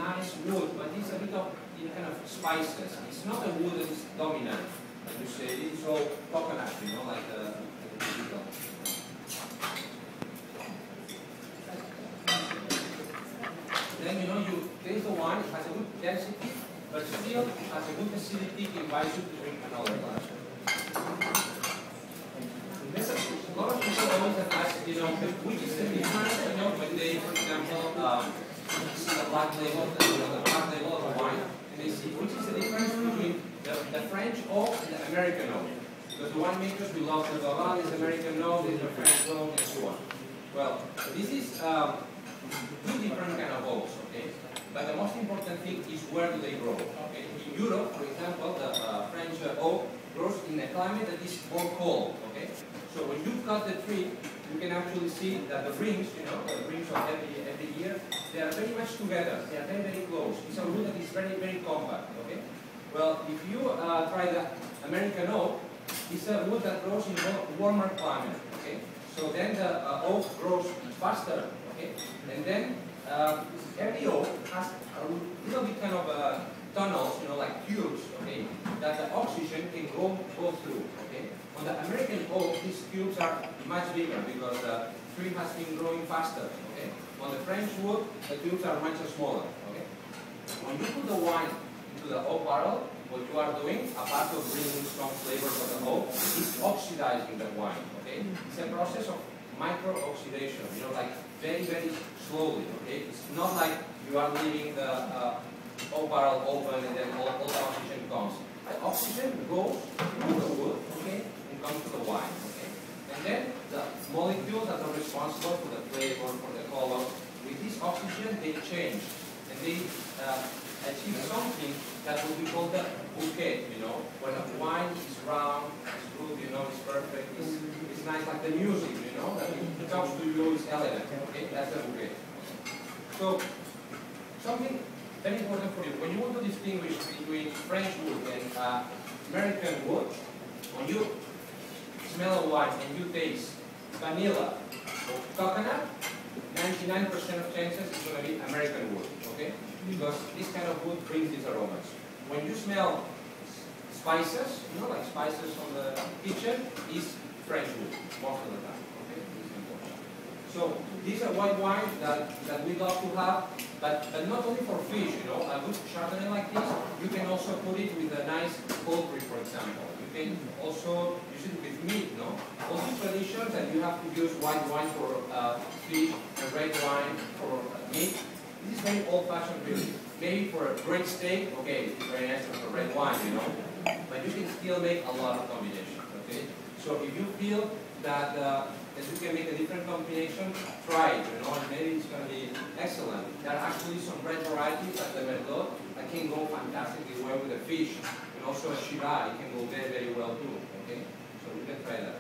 nice wood, but it's a bit of kind of spices. It's not a wood that is dominant, as you say. It is all coconut, you know, like the typical. Then, you know, you taste the wine, it has a good density, but still has a good acidity, it invites you to drink another glass. A lot of people always have asked, you know, which is the difference, you know, when they, for example, see the black label, the black label of the wine, and they see which is the difference between the French oak and the American oak. Because the winemakers, we love the Vavalis, American oak, the French oak, and so on. Well, this is two different kind of oaks, okay? But the most important thing is where do they grow, okay? In Europe, for example, the French oak grows in a climate that is more cold, okay? So when you cut the tree, you can actually see that the rings, you know, the rings of every year, they are very much together. They are very, very close. It's a wood that is very, very compact, okay? Well, if you try the American oak, it's a wood that grows in a warmer climate, okay? So then the oak grows faster, okay? And then every oak has a little bit kind of tunnels, you know, like tubes, okay, that the oxygen can go through, okay? On the American oak, these tubes are much bigger because the tree has been growing faster, okay? On the French wood, the tubes are much smaller, okay? When you put the wine into the oak barrel, what you are doing, apart of bringing strong flavors of the oak, is oxidizing the wine, okay? It's a process of micro-oxidation, you know, like very, very slowly, okay? It's not like you are leaving the oak barrel open and then all the oxygen comes. The oxygen goes through the wood, okay, and comes to the wine, okay? And then the molecules that are responsible for the flavor, for the color, with this oxygen, they change. And they achieve something that would be called the bouquet, you know, when a wine is round, it's good, you know, it's perfect, it's nice, like the music, you know, that it talks to you, it's elegant, okay, that's the bouquet. So, something very important for you, when you want to distinguish between French wood and American wood, when you smell a wine and you taste vanilla or coconut, 99% of chances it's going to be American wood, okay? Because this kind of wood brings these aromas. When you smell spices, you know, like spices from the kitchen, is French wood most of the time, okay? So these are white wines that we love to have, but not only for fish, you know, a good Chardonnay like this, you can also put it with a nice poultry, for example. You can also use it with meat, no? All these traditions that you have to use white wine for fish and red wine for meat, this is very old-fashioned really. Maybe for a great steak, okay, it's very nice for red wine, you know, but you can still make a lot of combinations, okay? So if you feel that you can make a different combination, try it, you know, and maybe it's going to be excellent. There are actually some red varieties like the Merlot that can go fantastically well with the fish, and also a Shiraz, it can go very, very well too, okay? So you can try that.